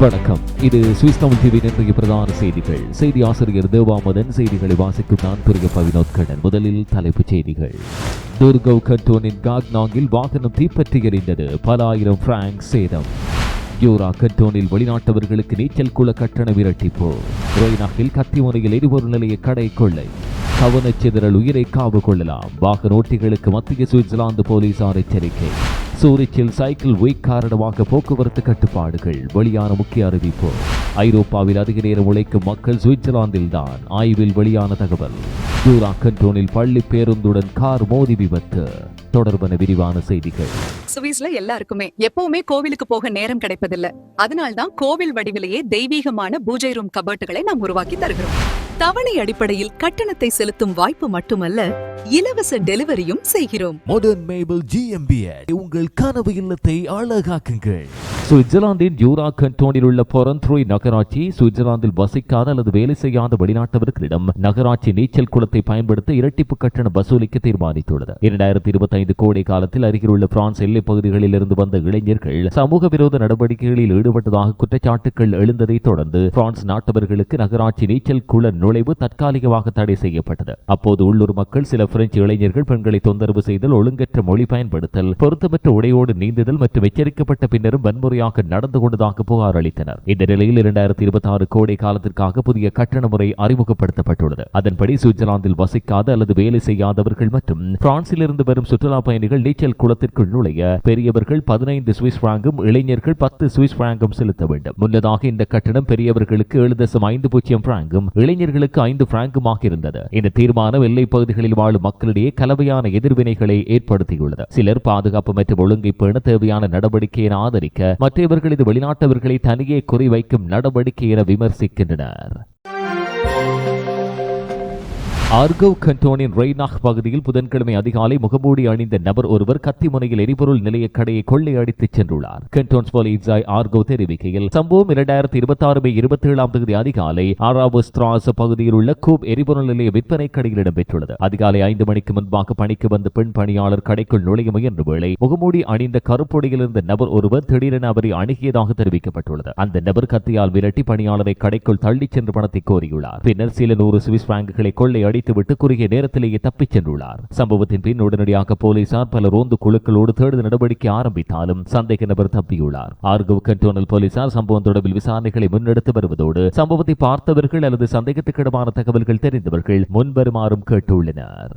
வணக்கம். இது சுவிஸ் தமிழ் டிவியின் இன்றைய பிரதான செய்திகள். செய்தி ஆசிரியர் தேவாமதன். செய்திகளை வாசிக்கும் நான் துரியப்ப வினோத் கண்ணன். முதலில் தலைப்புச் செய்திகள். துர்கவ் கண்டோனின் காக்னாங்கில் வாகனம் தீப்பற்றி எரிந்தது. பல ஆயிரம் பிராங்க் சேதம். யூரா கண்டோனில் வெளிநாட்டவர்களுக்கு நீச்சல் குள கட்டண விரட்டிப்பு. ரோய்னாகில் கத்திமுனையில் எரிபொருள் நிலைய கடை கொள்ளை. கவனச்சிதறல் உயிரை காவு கொள்ளலாம். வாகன ஓட்டிகளுக்கு மத்திய சுவிட்சர்லாந்து போலீசார் எச்சரிக்கை. சூரிச்சில் சைக்கிள் வீக் காரணமாக போக்குவரத்து கட்டுப்பாடுகள். வெளியான முக்கிய அறிவிப்பு. ஐரோப்பாவில் அதிக நேரம் உழைக்கும் மக்கள் சுவிட்சர்லாந்தில் தான். ஆய்வில் வெளியான தகவல். யூரா கண்டோனில் பள்ளி பேருந்துடன் கார் மோதி விபத்து. தொடர்பான விரிவான செய்திகள். சுவிஸ்ல எல்லாருக்குமே எப்பவுமே கோவிலுக்கு போக நேரம் கிடைப்பதில்லை. அதனால்தான் கோவில் வடிவிலேயே தெய்வீகமான பூஜை ரூம் கபர்ட்டுகளை நாம் உருவாக்கி தருகிறோம். தவணை அடிப்படையில் கட்டணத்தை செலுத்தும் வாய்ப்பு மட்டுமல்ல, இலவச டெலிவரியும் செய்கிறோம். மாடர்ன் மேபிள் GmbH உங்கள் கனவு இல்லத்தை அழகாக்குங்கள். சுவிட்சர்லாந்தின் யூரா கண்டோனில் உள்ள பொரன்த்ரோய் நகராட்சி சுவிட்சர்லாந்தில் வசிக்காத அல்லது வேலை செய்யாத வெளிநாட்டவர்களிடம் நகராட்சி நீச்சல் குளத்தை பயன்படுத்த இரட்டிப்பு கட்டணம் வசூலிக்க தீர்மானித்துள்ளது. 2025 கோடை காலத்தில் அருகிலுள்ள பிரான்ஸ் எல்லைப் பகுதிகளில் இருந்து வந்த இளைஞர்கள் சமூக விரோத நடவடிக்கைகளில் ஈடுபட்டதாக குற்றச்சாட்டுகள் எழுந்ததை தொடர்ந்து பிரான்ஸ் நாட்டவர்களுக்கு நகராட்சி நீச்சல் குள நுழைவு தற்காலிகமாக தடை செய்யப்பட்டது. அப்போது உள்ளூர் மக்கள் சில பிரெஞ்சு இளைஞர்கள் பெண்களை தொந்தரவு செய்தல், ஒழுங்கற்ற மொழி பயன்படுத்தல், பொருத்தமற்ற உடையோடு நீந்துதல் மற்றும் எச்சரிக்கப்பட்ட பின்னரும் வன்முறையாக நடந்து கொண்டதாக புகார் அளித்தனர். இந்த நிலையில் 2026 கோடை காலத்திற்காக புதிய கட்டண முறை அறிமுகப்படுத்தப்பட்டுள்ளது. அதன்படி சுவிட்சர்லாந்தில் வசிக்காத அல்லது வேலை செய்யாதவர்கள் மற்றும் பிரான்சில் இருந்து வரும் சுற்றுலா பயணிகள் நீச்சல் குளத்திற்குள் நுழைய பெரியவர்கள் 15 சுவிஸ் பிராங்கும் இளைஞர்கள் 10 சுவிஸ் பிராங்கும் செலுத்த வேண்டும். முன்னதாக இந்த கட்டணம் பெரியவர்களுக்கு 7.50 பிராங்கும் இளைஞர்களுக்கு 5 பிராங்குமாக இருந்தது. இந்த தீர்மானம் எல்லை பகுதிகளில் வாழும் மக்களிடையே கலவையான எதிர்வினைகளை ஏற்படுத்தியுள்ளது. சிலர் பாதுகாப்பு மற்றும் ஒழுங்கை பேண தேவையான நடவடிக்கையை ஆதரிக்க, மற்றவர்கள் இது வெளிநாட்டவர்களை தனியே குறிவைக்கும் நடவடிக்கை என விமர்சிக்கின்றனர். ஆர்கவ் கண்டோனின் ரெய்னாக் பகுதியில் புதன்கிழமை அதிகாலை முகமூடி அணிந்த நபர் ஒருவர் கத்திமுனையில் எரிபொருள் நிலைய கடையை கொள்ளையடித்துச் சென்றுள்ளார். கண்டோன்ஸ் போலீசாய் ஆர்கவ் தெரிவிக்கையில், சம்பவம் 2026 மே 27 அதிகாலை ஆராபஸ்திராஸ் பகுதியில் உள்ள கூப் எரிபொருள் நிலைய விற்பனை கடையில் இடம்பெற்றுள்ளது. அதிகாலை 5 மணிக்கு முன்பாக பணிக்கு வந்த பெண் பணியாளர் கடைக்குள் நுழைய முயன்ற வேளை முகமூடி அணிந்த கருப்பொடியில் இருந்த நபர் ஒருவர் திடீரென அவரை அணுகியதாக தெரிவிக்கப்பட்டுள்ளது. அந்த நபர் கத்தியால் விரட்டி பணியாளரை கடைக்குள் தள்ளிச் சென்று பணத்தை கோரியுள்ளார். பின்னர் சில 100 சுவிஸ் பிராங்குகளை கொள்ளையடி விட்டு குறுகிய நேரத்திலேயே தப்பிச் சென்றுள்ளார். சம்பவத்தின் பின் உடனடியாக போலீசார் பல ரோந்து குழுக்களோடு தேடுதல் நடவடிக்கை ஆரம்பித்தாலும் சந்தேக நபர் தப்பியுள்ளார். ஆர்கவ் கண்டோனல் போலீசார் சம்பவம் தொடர்பில் விசாரணைகளை முன்னெடுத்து வருவதோடு சம்பவத்தை பார்த்தவர்கள் அல்லது சந்தேகத்துக்கிடமான தகவல்கள் தெரிந்தவர்கள் முன்வருமாறும் கேட்டுள்ளனர்.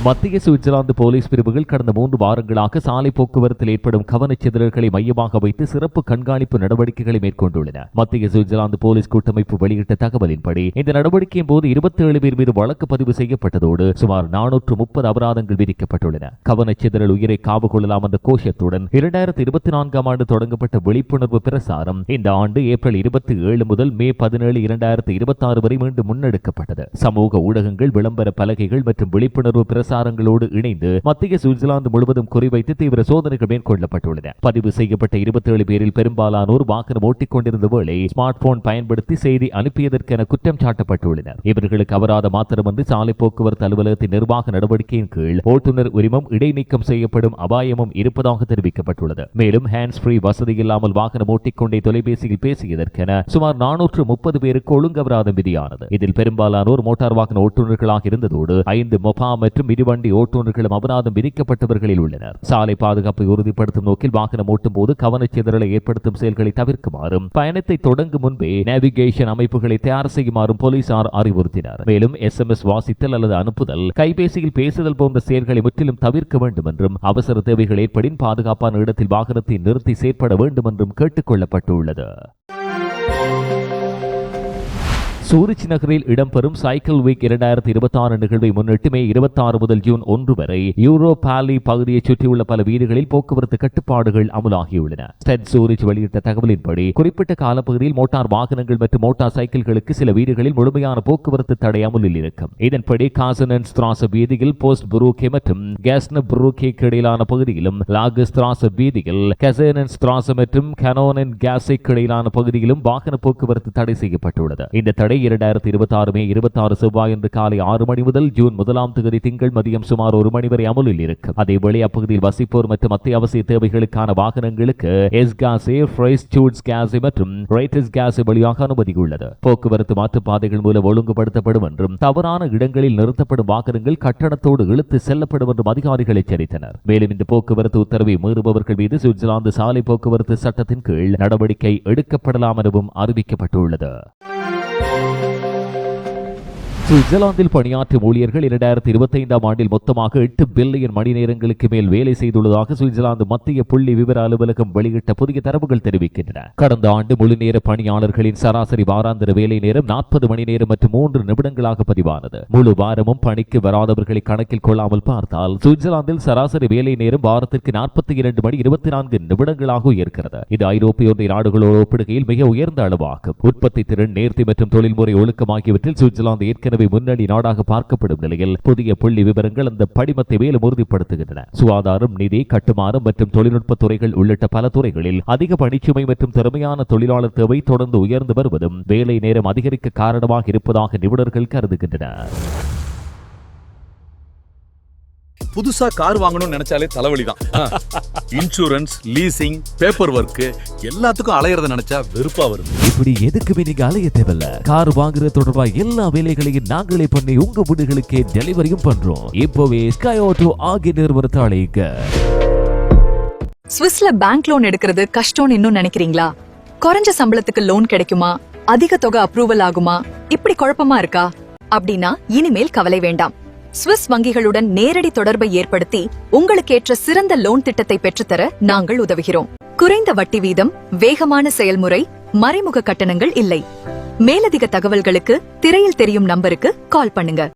மத்திய சுவிட்சர்லாந்து போலீஸ் பிரிவுகள் கடந்த 3 வாரங்களாக சாலை போக்குவரத்தில் ஏற்படும் கவனச்சிதறல்களை மையமாக வைத்து சிறப்பு கண்காணிப்பு நடவடிக்கைகளை மேற்கொண்டுள்ளன. மத்திய சுவிட்சர்லாந்து போலீஸ் கூட்டமைப்பு வெளியிட்ட தகவலின்படி இந்த நடவடிக்கையின் போது 27 பேர் மீது வழக்கு பதிவு செய்யப்பட்டதோடு சுமார் 430 அபராதங்கள் விதிக்கப்பட்டுள்ளன. கவனச்சிதறல் உயிரை காவு கொள்ளலாம் என்ற கோஷத்துடன் 2024 ஆண்டு தொடங்கப்பட்ட விழிப்புணர்வு பிரசாரம் இந்த ஆண்டு ஏப்ரல் 27 முதல் மே 17, 2026 வரை மீண்டும் முன்னெடுக்கப்பட்டது. சமூக ஊடகங்கள், விளம்பர பலகைகள் மற்றும் விழிப்புணர்வு பிரசாரங்களோடு இணைந்து மத்திய சுவிட்சர்லாந்து முழுவதும் குறிவைத்து தீவிர சோதனைகள் மேற்கொள்ளப்பட்டுள்ளன. பதிவு செய்யப்பட்ட 27 பேரில் பெரும்பாலானோர் வாகனம் ஓட்டிக் கொண்டிருந்த வேளை ஸ்மார்ட் போன் பயன்படுத்தி செய்தி அனுப்பியதற்கென குற்றம் சாட்டப்பட்டுள்ளனர். இவர்களுக்கு அபராதம் மாத்திரமன்றி சாலை போக்குவரத்து அலுவலகத்தின் நிர்வாக நடவடிக்கையின் கீழ் ஓட்டுநர் உரிமம் இடைநீக்கம் செய்யப்படும் அபாயமும் இருப்பதாக தெரிவிக்கப்பட்டுள்ளது. மேலும் ஹேண்ட்ஸ் ஃப்ரீ வசதி இல்லாமல் வாகனம் ஓட்டிக்கொண்டே தொலைபேசியில் பேசியதற்கென சுமார் 430 பேருக்கு ஒழுங்கு அபராதம் விதியானது. இதில் பெரும்பாலானோர் மோட்டார் வாகன ஓட்டுநர்களாக இருந்ததோடு 5 மொபா மற்றும் மிதிவண்டி ஓட்டுநர்களும் அபராதம் விதிக்கப்பட்டவர்களில் உள்ளனர். சாலை பாதுகாப்பை உறுதிப்படுத்தும் நோக்கில் வாகனம் ஓட்டும் போது கவனச்சிதறலை ஏற்படுத்தும் செயல்களை தவிர்க்குமாறும் பயணத்தை தொடங்கும் முன்பே நேவிகேஷன் அமைப்புகளை தயார் செய்யுமாறும் போலீசார் அறிவுறுத்தினர். மேலும் SMS வாசித்தல் அல்லது அனுப்புதல், கைபேசியில் பேசுதல் போன்ற செயல்களை முற்றிலும் தவிர்க்க வேண்டும் என்றும் அவசர தேவைகள் ஏற்படின் பாதுகாப்பான இடத்தில் வாகனத்தை நிறுத்தி செயற்பட வேண்டும் என்றும் கேட்டுக் கொள்ளப்பட்டுள்ளது. சூரிச் நகரில் இடம்பெறும் சைக்கிள் வீக் 2026 நிகழ்வை முன்னிட்டு மே 26 முதல் ஜூன் 1 வரை யூரோ பாலி பகுதியை சுற்றியுள்ள பல வீதிகளில் போக்குவரத்து கட்டுப்பாடுகள் அமலாகியுள்ளன. ஸ்டெட் சூரிச் வெளியிட்ட தகவலின்படி குறிப்பிட்ட காலப்பகுதியில் மோட்டார் வாகனங்கள் மற்றும் மோட்டார் சைக்கிள்களுக்கு சில வீதிகளில் முழுமையான போக்குவரத்து தடை அமலில் இருக்கும். இதன்படி காசனன் ஸ்ட்ராச வீதியில் போஸ்ட் புரூகே மற்றும் கேஸ்ன புரூகேக்கு இடையிலான பகுதியிலும், லாகஸ் ஸ்ட்ராச வீதியில் கசேனன் ஸ்ட்ராச மற்றும் கனோனன் கேஸைக்கு இடையிலான பகுதியிலும் வாகன போக்குவரத்து தடை செய்யப்பட்டுள்ளது. இந்த தடை 2026 மே 26 செவ்வாயன்று காலை 6 மணி முதல் ஜூன் 1ஆம் தேதி திங்கள் மதியம் சுமார் 1 மணி வரை அமலில் இருக்கும். அதேவேளை அப்பகுதியில் வசிப்போர் மற்றும் அத்தியாவசிய தேவைகளுக்கான வாகனங்களுக்கு எஸ்-காஸே, ஃப்ரைஸ் சூட்ஸ் காஸே மற்றும் ரைட்டர்ஸ் காஸே வழியாக அனுமதி உள்ளது. போக்குவரத்து மாற்றுப்பாதைகள் மூலம் ஒழுங்குபடுத்தப்படும் என்றும் தவறான இடங்களில் நிறுத்தப்படும் வாகனங்கள் கட்டணத்தோடு இழுத்து செல்லப்படும் என்றும் அதிகாரிகள் எச்சரித்தனர். மேலும் இந்த போக்குவரத்து உத்தரவை மீறுபவர்கள் மீது சுவிட்சர்லாந்து சாலை போக்குவரத்து சட்டத்தின் கீழ் நடவடிக்கை எடுக்கப்படலாம் எனவும் அறிவிக்கப்பட்டுள்ளது. சுவிட்சர்லாந்தில் பணியாற்றும் ஊழியர்கள் 2025ஆம் ஆண்டில் மொத்தமாக 8 பில்லியன் மணி நேரங்களுக்கு மேல் வேலை செய்துள்ளதாக சுவிட்சர்லாந்து மத்திய புள்ளி விவர அலுவலகம் வெளியிட்ட புதிய தரவுகள் தெரிவிக்கின்றன. கடந்த ஆண்டு முழுநேர பணியாளர்களின் சராசரி வாராந்திர வேலை நேரம் 40 மணி நேரம் மற்றும் 3 நிமிடங்களாக பதிவானது. முழு வாரமும் பணிக்கு வராதவர்களை கணக்கில் கொள்ளாமல் பார்த்தால் சுவிட்சர்லாந்தில் சராசரி வேலை நேரம் வாரத்திற்கு 42 மணி 24 நிமிடங்களாக உயர்கிறது. இது ஐரோப்பிய ஒன்றிய நாடுகளோடு ஒப்பிடுகையில் மிக உயர்ந்த அளவாகும். உற்பத்தி திறன், நேர்த்தி மற்றும் தொழில்முறை ஒழுக்கம் ஆகியவற்றில் சுவிட்சர்லாந்து ஏற்கனவே முன்னணி நாடாக பார்க்கப்படும் நிலையில் புதிய புள்ளி விவரங்கள் அந்த படிமத்தை மேலும் உறுதிப்படுத்துகின்றன. சுகாதாரம், நிதி, கட்டுமானம் மற்றும் தொழில்நுட்ப துறைகள் உள்ளிட்ட பல துறைகளில் அதிக பணிச்சுமை மற்றும் திறமையான தொழிலாளர் தேவை தொடர்ந்து உயர்ந்து வருவதும் வேலை நேரம் அதிகரிக்க காரணமாக இருப்பதாக நிபுணர்கள் கருதுகின்றனர். புதுசா கார் வாங்கணும்னு நினைச்சாலே தலைவலிதான். இன்சூரன்ஸ், லீசிங், பேப்பர் ஒர்க் எல்லாத்துக்கும் அலையறத நினைச்சா வெறுப்பா வருது. இப்படி எதுக்குமே நீங்க அலைய தேவையில்ல. கார் வாங்குறது தொடர்பா எல்லா வேலைகளையும் நாங்களே பண்ணி உங்க வீடுகளுக்கே டெலிவரியும் பண்றோம். இப்போவே ஸ்கை ஆட்டோ ஆகிய நிறுவனத்தை அழைங்க. ஸ்விஸ்ல பேங்க் லோன் எடுக்கிறது கஷ்டம்னு இன்னும் நினைக்கிறீங்களா? குறைஞ்ச சம்பளத்துக்கு லோன் கிடைக்குமா? அதிக தொகை அப்ரூவல் ஆகுமா? இப்படி குழப்பமா இருக்கா? அப்படின்னா இனிமேல் கவலை வேண்டாம். ஸ்விஸ் வங்கிகளுடன் நேரடி தொடர்பை ஏற்படுத்தி உங்களுக்கேற்ற சிறந்த லோன் திட்டத்தை பெற்றுத்தர நாங்கள் உதவுகிறோம். குறைந்த வட்டி வீதம், வேகமான செயல்முறை, மறைமுக கட்டணங்கள் இல்லை. மேலதிக தகவல்களுக்கு திரையில் தெரியும் நம்பருக்கு கால் பண்ணுங்க.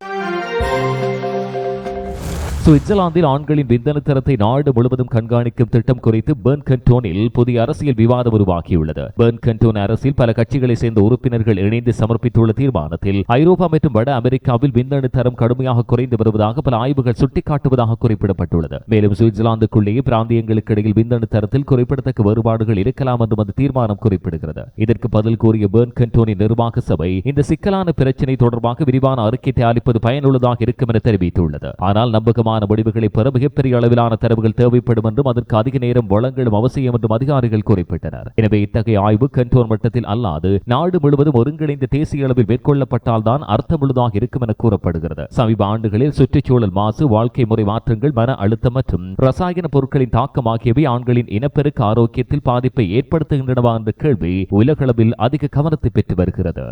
சுவிட்சர்லாந்தில் ஆண்களின் விந்தணு தரத்தை நாடு முழுவதும் கண்காணிக்கும் திட்டம் குறித்து பெர்ன் கண்டோனில் புதிய அரசியல் விவாதம் உருவாகியுள்ளது. பெர்ன் கண்டோன் அரசில் பல கட்சிகளை சேர்ந்த உறுப்பினர்கள் இணைந்து சமர்ப்பித்துள்ள தீர்மானத்தில் ஐரோப்பா மற்றும் வட அமெரிக்காவில் விந்தணு தரம் கடுமையாக குறைந்து வருவதாக பல ஆய்வுகள் சுட்டிக்காட்டுவதாக குறிப்பிடப்பட்டுள்ளது. மேலும் சுவிட்சர்லாந்துக்குள்ளேயே பிராந்தியங்களுக்கு இடையில் விந்தணு தரத்தில் குறிப்பிடத்தக்க வேறுபாடுகள் இருக்கலாம் என்றும் அந்த தீர்மானம் குறிப்பிடுகிறது. இதற்கு பதில் கூறிய பெர்ன் கண்டோனின் நிர்வாக சபை இந்த சிக்கலான பிரச்சினை தொடர்பாக விரிவான அறிக்கை தயாரிப்பது பயனுள்ளதாக இருக்கும் என தெரிவித்துள்ளது. ஆனால் நம்பகமான முடிவுகளை பெற மிகப்பெரிய அளவிலான தரவுகள் தேவைப்படும் என்றும் அதற்கு அதிக நேரம் வழங்கலும் அவசியம் என்றும் அதிகாரிகள் குறிப்பிட்டனர். எனவே இத்தகைய ஆய்வு கண்டோன் மட்டத்தில் அல்லாது நாடு முழுவதும் ஒருங்கிணைந்த தேசிய அளவில் மேற்கொள்ளப்பட்டால் தான் அர்த்தமுள்ளதாக இருக்கும் என கூறப்படுகிறது. சமீப ஆண்டுகளில் சுற்றுச்சூழல் மாசு, வாழ்க்கை முறை மாற்றங்கள், மன அழுத்தம் மற்றும் ரசாயன பொருட்களின் தாக்கம் ஆகியவை ஆண்களின் இனப்பெருக்க ஆரோக்கியத்தில் பாதிப்பை ஏற்படுத்துகின்றனவா என்ற கேள்வி உலகளவில் அதிக கவனத்தை பெற்று வருகிறது.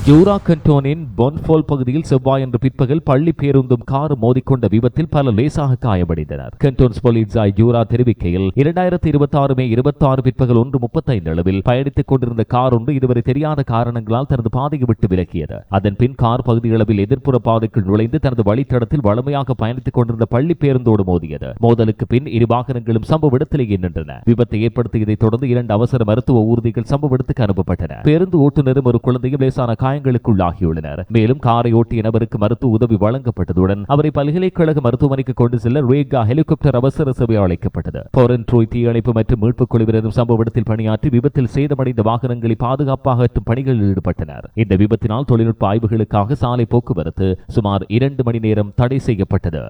ஜூரா கண்டோனின் பொன்ஃபோல் பகுதியில் செவ்வாயன்று பிற்பகல் பள்ளி பேருந்தும் காரும் மோதிக்கொண்ட விபத்தில் பல லேசாக காயமடைந்தனர். கண்டோன்ஸ் போலீசாய் ஜூரா தெரிவிக்கையில் 2026 மே 26 பிற்பகல் 1:35 அளவில் பயணித்துக் கொண்டிருந்த கார் ஒன்று இதுவரை தெரியாத காரணங்களால் தனது பாதையை விட்டு விலகியது. அதன் பின் கார் பகுதியளவில் எதிர்ப்புற பாதைக்குள் நுழைந்து தனது வழித்தடத்தில் வளமையாக பயணித்துக் கொண்டிருந்த பள்ளி பேருந்தோடு மோதியது. மோதலுக்கு பின் இரு வாகனங்களும் சம்பவ இடத்திலேயே நின்றன. விபத்தை ஏற்படுத்தியதைத் தொடர்ந்து 2 அவசர மருத்துவ ஊர்திகள் சம்பவ இடத்துக்கு அனுப்பப்பட்டன. பேருந்து ஓட்டுநரும் ஒரு குழந்தையும் லேசான காயங்களுக்குள்ளாகியுள்ளனர். மேலும் காரை ஓட்டிய நபருக்கு மருத்துவ உதவி வழங்கப்பட்டதுடன் அவரை பல்கலைக்கழக மருத்துவமனைக்கு கொண்டு செல்ல ரேகா ஹெலிகாப்டர் அவசர சேவை அழைக்கப்பட்டது. போரன்ட்ரோய் தீயணைப்பு மற்றும் மீட்புக் குழுவினரும் சம்பவ இடத்தில் பணியாற்றி விபத்தில் சேதமடைந்த வாகனங்களை பாதுகாப்பாக அகற்றும் பணிகளில் ஈடுபட்டனர். இந்த விபத்தினால் தொழில்நுட்ப ஆய்வுகளுக்காக சாலை போக்குவரத்து சுமார் 2 மணி நேரம் தடை செய்யப்பட்டது.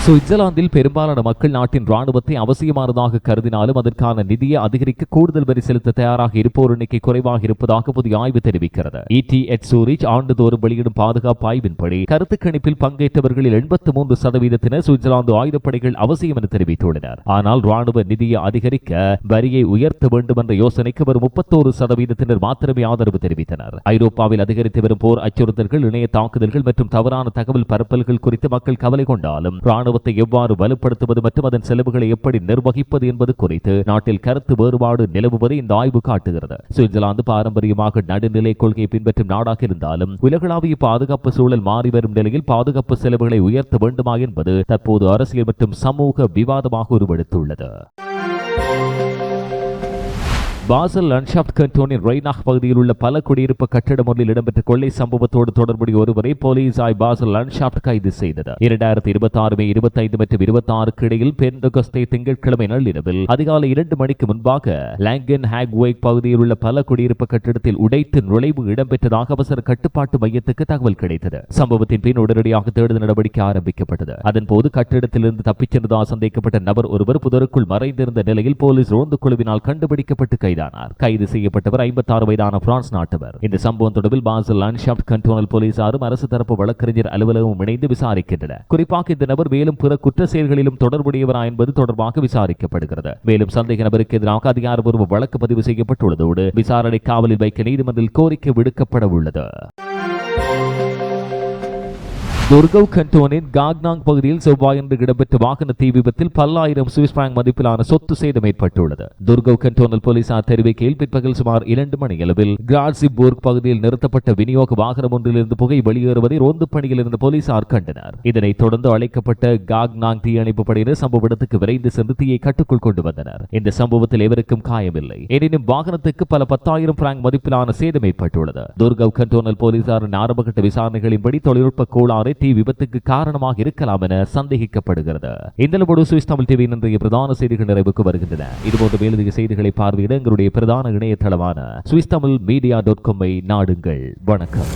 சுவிட்சர்லாந்தில் பெரும்பாலான மக்கள் நாட்டின் ராணுவத்தை அவசியமானதாக கருதினாலும் அதற்கான நிதியை அதிகரிக்க கூடுதல் வரி செலுத்த தயாராக இருப்போர் எண்ணிக்கை குறைவாக இருப்பதாக புதிய ஆய்வு தெரிவிக்கிறது. ETH சூரிச் ஆண்டுதோறும் வெளியிடும் பாதுகாப்பு ஆய்வின்படி கருத்து கணிப்பில் பங்கேற்றவர்களில் 83% சுவிட்சர்லாந்து ஆயுதப்படைகள் அவசியம் என தெரிவித்துள்ளனர். ஆனால் ராணுவ நிதியை அதிகரிக்க வரியை உயர்த்த வேண்டும் என்ற யோசனைக்கு வரும் 31% மாத்திரமே ஆதரவு தெரிவித்தனர். ஐரோப்பாவில் அதிகரித்து வரும் போர் அச்சுறுத்தல்கள், இணைய தாக்குதல்கள் மற்றும் தவறான தகவல் பரப்பல்கள் குறித்து மக்கள் கவலை கொண்டாலும் ராணுவத்தை எவ்வாறு வலுப்படுத்துவது மற்றும் அதன் செலவுகளை எப்படி நிர்வகிப்பது என்பது குறித்து நாட்டில் கருத்து வேறுபாடு நிலவுவதை இந்த ஆய்வு காட்டுகிறது. சுவிட்சர்லாந்து பாரம்பரியமாக நடுநிலை கொள்கையை பின்பற்றும் நாடாக இருந்தாலும் உலகளாவிய பாதுகாப்பு சூழல் மாறி வரும் நிலையில் பாதுகாப்பு செலவுகளை உயர்த்த வேண்டுமா என்பது தற்போது அரசியல் மற்றும் சமூக விவாதமாக உருவெடுத்துள்ளது. பாசல் லண்ட்ஷாஃப்ட் கண்டோனின் ரெய்னாக் பகுதியில் உள்ள பல குடியிருப்பு கட்டிடம் ஒன்றில் இடம்பெற்ற கொள்ளை சம்பவத்தோடு தொடர்புடைய ஒருவரை போலீசாய் பாசல் லண்ட்ஷாஃப்ட் கைது செய்தது. 2026 மே 25 மற்றும் 26 இடையில் பெந்தகொஸ்தே திங்கட்கிழமை நள்ளிரவில் அதிகாலை 2 மணிக்கு முன்பாக லாங்கன் ஹாக்வேக் பகுதியில் உள்ள பல குடியிருப்பு கட்டிடத்தில் உடைத்து நுழைவு இடம்பெற்றதாக அவசர கட்டுப்பாட்டு மையத்துக்கு தகவல் கிடைத்தது. சம்பவத்தின் பின் உடனடியாக தேடுதல் நடவடிக்கை ஆரம்பிக்கப்பட்டது. அதன்போது கட்டிடத்திலிருந்து தப்பிச் சென்றதாக சந்தேகப்பட்ட நபர் ஒருவர் புதருக்குள் மறைந்திருந்த நிலையில் போலீஸ் ரோந்து குழுவினால் கண்டுபிடிக்கப்பட்டு கைதானார். கைது செய்யப்பட்டவர் 56 வயதான பிரான்ஸ் நாட்டவர். இந்த சம்பவம் தொடர்பில் பாசல் லண்ட்ஷாஃப்ட் கண்டோனல் போலீசாரும் அரசு தரப்பு வழக்கறிஞர் அலுவலகமும் இணைந்து விசாரிக்கின்றனர். குறிப்பாக இந்த நபர் மேலும் பிற குற்ற செயல்களிலும் தொடர்புடையவரா என்பது தொடர்பாக விசாரிக்கப்படுகிறது. மேலும் சந்தேக நபருக்கு எதிராக அதிகாரப்பூர்வ வழக்கு பதிவு செய்யப்பட்டுள்ளதோடு விசாரணை காவலில் வைக்க நீதிமன்றில் கோரிக்கை விடுக்கப்பட உள்ளது. துர்கவ் கண்டோனின் காக்னாங் பகுதியில் செவ்வாயன்று இடம்பெற்ற வாகன தீ விபத்தில் பல்லாயிரம் சுவிஸ் பிராங்க் மதிப்பிலான சொத்து சேதம் ஏற்பட்டுள்ளது. துர்கவ் கண்டோனல் போலீசார் தெரிவிக்கையில் பிற்பகல் சுமார் 2 மணியளவில் கிராட்சிபோர்க் பகுதியில் நிறுத்தப்பட்ட விநியோக வாகனம் ஒன்றிலிருந்து புகை வெளியேறுவதை ரோந்து பணியில் இருந்த போலீசார் கண்டனர். இதனைத் தொடர்ந்து அழைக்கப்பட்ட காக்னாங் தீயணைப்பு படையினர் சம்பவ இடத்துக்கு விரைந்து சென்று தீயை கட்டுக்குள் கொண்டு வந்தனர். இந்த சம்பவத்தில் எவருக்கும் காயமில்லை. எனினும் வாகனத்துக்கு பல 10,000 பிராங்க் மதிப்பிலான சேதம் ஏற்பட்டுள்ளது. துர்கவ் கண்டோனல் போலீசாரின் ஆரம்பகட்ட விசாரணைகளின்படி தொழில்நுட்ப கோளாறு தீ விபத்துக்கு காரணமாக இருக்கலாம் என சந்தேகிக்கப்படுகிறது. இந்த சுவிஸ் தமிழ் டிவியின் இன்றைய பிரதான செய்திகள் நிறைவுக்கு வருகின்றன. இதுபோன்ற மேலதிக செய்திகளை பார்வையிட எங்களுடைய பிரதான இணையதளமான swistamilmedia.com நாடுங்கள். வணக்கம்.